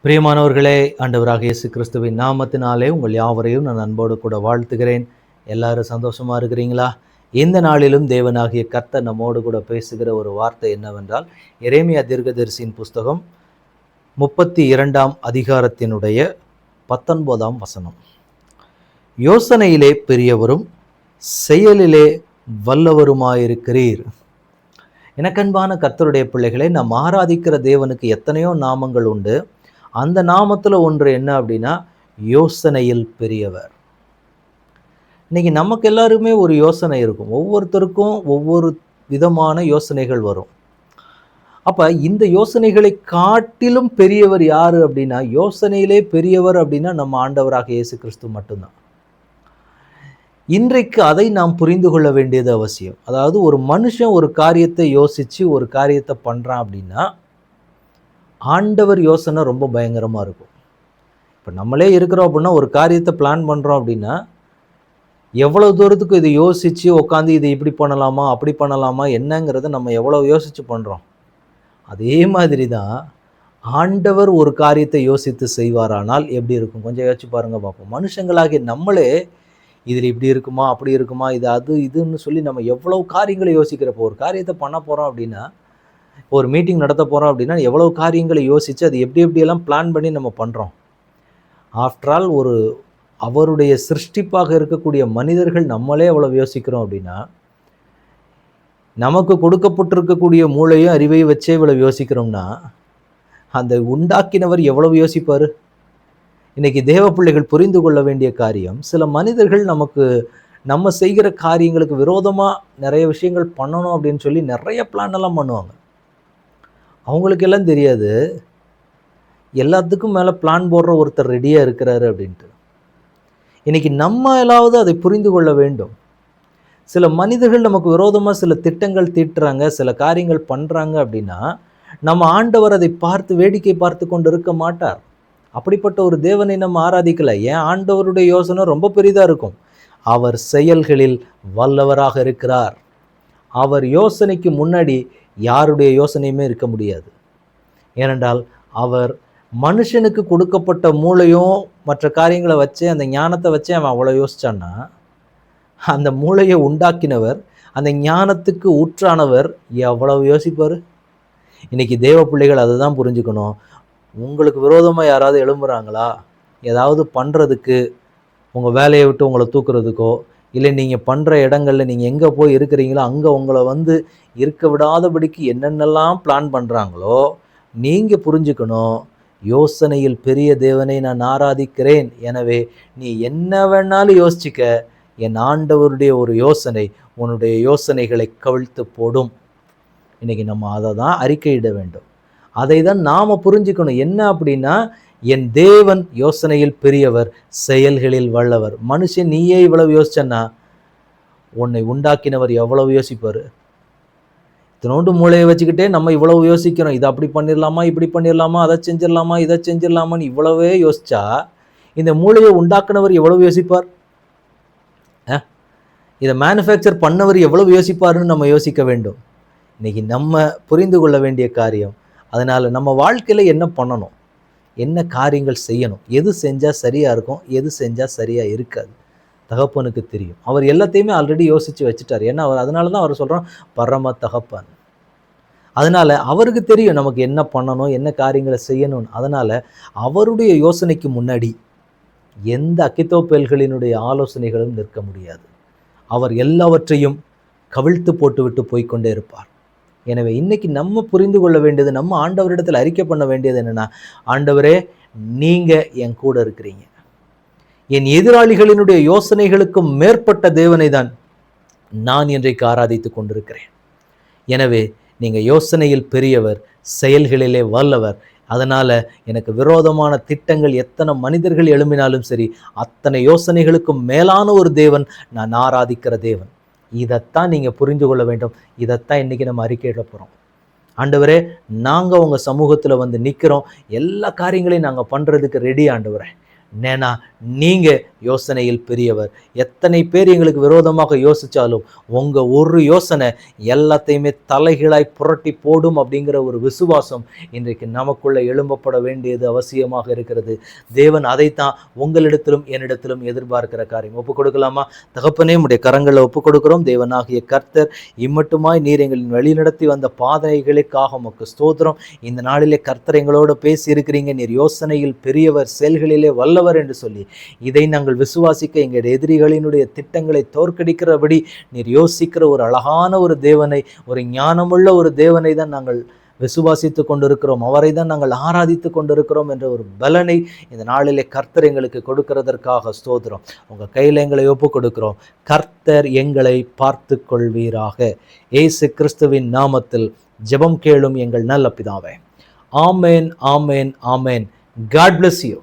பிரியமானவர்களே, ஆண்டவராக இயேசு கிறிஸ்துவின் நாமத்தினாலே உங்கள் யாவரையும் நான் அன்போடு கூட வாழ்த்துகிறேன். எல்லாரும் சந்தோஷமா இருக்கிறீங்களா? இந்த நாளிலும் தேவனாகிய கர்த்தர் நம்மோடு கூட பேசுகிற ஒரு வார்த்தை என்னவென்றால், எரேமியா தீர்க்கதரிசியின் புஸ்தகம் 32ஆம் அதிகாரத்தினுடைய 19ஆம் வசனம். யோசனையிலே பெரியவரும் செயலிலே வல்லவருமாயிருக்கிறீர். எனக்கன்பான கர்த்தருடைய பிள்ளைகளை, நாம் ஆராதிக்கிற தேவனுக்கு எத்தனையோ நாமங்கள் உண்டு. அந்த நாமத்தில் ஒன்று என்ன அப்படின்னா, யோசனையில் பெரியவர். இன்னைக்கு நமக்கு எல்லாருமே ஒரு யோசனை இருக்கும். ஒவ்வொருத்தருக்கும் ஒவ்வொரு விதமான யோசனைகள் வரும். அப்ப இந்த யோசனைகளை காட்டிலும் பெரியவர் யாரு அப்படின்னா, யோசனையிலே பெரியவர் அப்படின்னா நம்ம ஆண்டவராக இயேசு கிறிஸ்து மட்டும்தான். இன்றைக்கு அதை நாம் புரிந்து கொள்ள வேண்டியது அவசியம். அதாவது ஒரு மனுஷன் ஒரு காரியத்தை யோசிச்சு ஒரு காரியத்தை பண்றான் அப்படின்னா, ஆண்டவர் யோசனை ரொம்ப பயங்கரமாக இருக்கும். இப்போ நம்மளே இருக்கிறோம் அப்படின்னா, ஒரு காரியத்தை பிளான் பண்ணுறோம் அப்படின்னா, எவ்வளோ தூரத்துக்கு இதை யோசித்து உட்காந்து இதை இப்படி பண்ணலாமா அப்படி பண்ணலாமா என்னங்கிறத நம்ம எவ்வளோ யோசித்து பண்ணுறோம். அதே மாதிரி தான் ஆண்டவர் ஒரு காரியத்தை யோசித்து செய்வாரானால் எப்படி இருக்கும்? கொஞ்சம் யோசிச்சு பாருங்கள் பார்ப்போம். மனுஷங்களாகிய நம்மளே இதில் இப்படி இருக்குமா அப்படி இருக்குமா இது அது இதுன்னு சொல்லி நம்ம எவ்வளோ காரியங்களை யோசிக்கிறப்போ, ஒரு காரியத்தை பண்ண போகிறோம் அப்படின்னா, ஒரு மீட்டிங் நடத்த போகிறோம் அப்படின்னா எவ்வளோ காரியங்களை யோசித்து அது எப்படி எப்படியெல்லாம் பிளான் பண்ணி நம்ம பண்ணுறோம். ஆஃப்டர் ஆல் அவருடைய சிருஷ்டிப்பாக இருக்கக்கூடிய மனிதர்கள் நம்மளே எவ்வளோ யோசிக்கிறோம் அப்படின்னா, நமக்கு கொடுக்கப்பட்டிருக்கக்கூடிய மூளையும் அறிவையும் வச்சே இவ்வளவு யோசிக்கிறோம்னா, அந்த உண்டாக்கினவர் எவ்வளவு யோசிப்பார்? இன்னைக்கு தேவ பிள்ளைகள் புரிந்து கொள்ள வேண்டிய காரியம், சில மனிதர்கள் நம்ம செய்கிற காரியங்களுக்கு விரோதமாக நிறைய விஷயங்கள் பண்ணணும் அப்படின்னு சொல்லி நிறைய பிளான் எல்லாம் பண்ணுவாங்க. அவங்களுக்கு எல்லாம் தெரியாது எல்லாத்துக்கும் மேலே பிளான் போடுற ஒருத்தர் ரெடியாக இருக்கிறாரு அப்படின்ட்டு. இன்னைக்கு நம்ம எல்லாவது அதை புரிந்து கொள்ள வேண்டும். சில மனிதர்கள் நமக்கு விரோதமாக சில திட்டங்கள் தீட்டுறாங்க, சில காரியங்கள் பண்ணுறாங்க அப்படின்னா, நம்ம ஆண்டவர் அதை பார்த்து வேடிக்கை பார்த்து கொண்டு இருக்க மாட்டார். அப்படிப்பட்ட ஒரு தேவனை நம்ம ஆராதிக்கல. ஏன் ஆண்டவருடைய யோசனை ரொம்ப பெரிதாக இருக்கும். அவர் செயல்களில் வல்லவராக இருக்கிறார். அவர் யோசனைக்கு முன்னாடி யாருடைய யோசனையுமே இருக்க முடியாது. ஏனென்றால் அவர் மனுஷனுக்கு கொடுக்கப்பட்ட மூளையும் மற்ற காரியங்களை வச்சு அந்த ஞானத்தை வச்சு அவன் அவ்வளோ யோசிச்சான்னா, அந்த மூளையை உண்டாக்கினவர், அந்த ஞானத்துக்கு ஊற்றானவர் எவ்வளவு யோசிப்பார்? இன்னைக்கு தேவ பிள்ளைகள் அதை தான் புரிஞ்சுக்கணும். உங்களுக்கு விரோதமாக யாராவது எழும்புறாங்களா, ஏதாவது பண்ணுறதுக்கு, உங்கள் வேலையை விட்டு உங்களை தூக்குறதுக்கோ, இல்லை நீங்கள் பண்ணுற இடங்களில் நீங்கள் எங்கே போய் இருக்கிறீங்களோ அங்கே உங்களை இருக்க விடாதபடிக்கு என்னென்னலாம் பிளான் பண்ணுறாங்களோ, நீங்கள் புரிஞ்சுக்கணும், யோசனையில் பெரிய தேவனை நான் ஆராதிக்கிறேன். எனவே நீ என்ன வேணாலும் யோசிச்சுக்க, என் ஆண்டவருடைய ஒரு யோசனை உன்னுடைய யோசனைகளை கவிழ்த்து போடும். இன்னைக்கு நம்ம அதை தான் அறிக்கையிட வேண்டும். அதை தான் நாம் புரிஞ்சுக்கணும். என்ன அப்படின்னா, என் தேவன் யோசனையில் பெரியவர், செயல்களில் வல்லவர். மனுஷன் நீயே இவ்வளவு யோசிச்சன்னா, உன்னை உண்டாக்கினவர் எவ்வளவு யோசிப்பார்? இத்தனோண்டு மூளையை வச்சுக்கிட்டே நம்ம இவ்வளவு யோசிக்கிறோம். இதை அப்படி பண்ணிடலாமா, இப்படி பண்ணிடலாமா, அதை செஞ்சிடலாமா, இதை செஞ்சிடலாமான்னு இவ்வளவே யோசிச்சா, இந்த மூளையை உண்டாக்குனவர் எவ்வளவு யோசிப்பார்? இதை மேனுஃபேக்சர் பண்ணவர் எவ்வளவு யோசிப்பாருன்னு நம்ம யோசிக்க வேண்டும். இன்னைக்கு நம்ம புரிந்து கொள்ள வேண்டிய காரியம். அதனால் நம்ம வாழ்க்கையில் என்ன பண்ணணும், என்ன காரியங்கள் செய்யணும், எது செஞ்சால் சரியாக இருக்கும், எது செஞ்சால் சரியாக இருக்காது, தகப்பனுக்கு தெரியும். அவர் எல்லாத்தையுமே ஆல்ரெடி யோசித்து வச்சுட்டார். ஏன்னா அதனால தான் அவர் சொல்கிறோம் பரம தகப்பன். அதனால் அவருக்கு தெரியும் நமக்கு என்ன பண்ணணும், என்ன காரியங்களை செய்யணும்னு. அதனால் அவருடைய யோசனைக்கு முன்னாடி எந்த அக்கித்தோப்பேல்களினுடைய ஆலோசனைகளும் நிற்க முடியாது. அவர் எல்லாவற்றையும் கவிழ்த்து போட்டுவிட்டு போய்கொண்டே இருப்பார். எனவே இன்னைக்கு நம்ம புரிந்து கொள்ள வேண்டியது, நம்ம ஆண்டவரிடத்தில் அறிக்கை பண்ண வேண்டியது என்னென்னா, ஆண்டவரே நீங்கள் என் கூட இருக்கிறீங்க. என் எதிராளிகளினுடைய யோசனைகளுக்கும் மேற்பட்ட தேவனை தான் நான் இன்றைக்கு ஆராதித்து கொண்டிருக்கிறேன். எனவே நீங்கள் யோசனையில் பெரியவர், செயல்களிலே வல்லவர். அதனால் எனக்கு விரோதமான திட்டங்கள் எத்தனை மனிதர்கள் எழும்பினாலும் சரி, அத்தனை யோசனைகளுக்கும் மேலான ஒரு தேவன் நான் ஆராதிக்கிற தேவன். இதைத்தான் நீங்கள் புரிந்து கொள்ள வேண்டும். இதைத்தான் இன்றைக்கி நம்ம அறிக்கையிட போகிறோம். ஆண்டவரே, நாங்கள் உங்கள் சமூகத்தில் நிற்கிறோம், எல்லா காரியங்களையும் நாங்கள் பண்ணுறதுக்கு ரெடி. ஆண்டவரே, நேனா நீங்க யோசனையில் பெரியவர். எத்தனை பேர் எங்களுக்கு விரோதமாக யோசிச்சாலும் உங்க ஒரு யோசனை எல்லாத்தையுமே தலைகீழாய் புரட்டி போடும் அப்படிங்கிற ஒரு விசுவாசம் இன்றைக்கு நமக்குள்ள எழும்பப்பட வேண்டியது அவசியமாக இருக்கிறது. தேவன் அதைத்தான் உங்களிடத்திலும் என்னிடத்திலும் எதிர்பார்க்கிற காரியம். ஒப்புக் கொடுக்கலாமா? தகப்பனே, உடைய கரங்களை ஒப்புக் கொடுக்கிறோம். தேவனாகிய கர்த்தர் இம்மட்டுமாய் நீர் எங்களின் வழிநடத்தி வந்த பாதைகளுக்காக உமக்கு ஸ்தோத்திரம். இந்த நாளிலே கர்த்தர் எங்களோட பேசி இருக்கிறீங்க. நீர் யோசனையில் பெரியவர், செயல்களிலே வல்லவர் என்று சொல்லி இதை நாங்கள் விசுவாசிக்க எங்களுடைய எதிரிகளினுடைய திட்டங்களை தோற்கடிக்கிறபடி நீர் யோசிக்கிற ஒரு அழகான ஒரு தேவனை, ஒரு ஞானமுள்ள ஒரு தேவனை தான் நாங்கள் விசுவாசித்து கொண்டிருக்கிறோம். அவரை தான் நாங்கள் ஆராதித்து கொண்டிருக்கிறோம் என்ற ஒரு பலனை இந்த நாளிலே கர்த்தர் எங்களுக்கு கொடுக்கிறதற்காக ஸ்தோத்திரம். உங்கள் கையில் எங்களை ஒப்பு கொடுக்கிறோம். கர்த்தர் எங்களை பார்த்து கொள்வீராக. இயேசு கிறிஸ்துவின் நாமத்தில் ஜெபம் கேளும் எங்கள் நல்ல பிதாவே. ஆமேன், ஆமேன், ஆமேன். God bless you.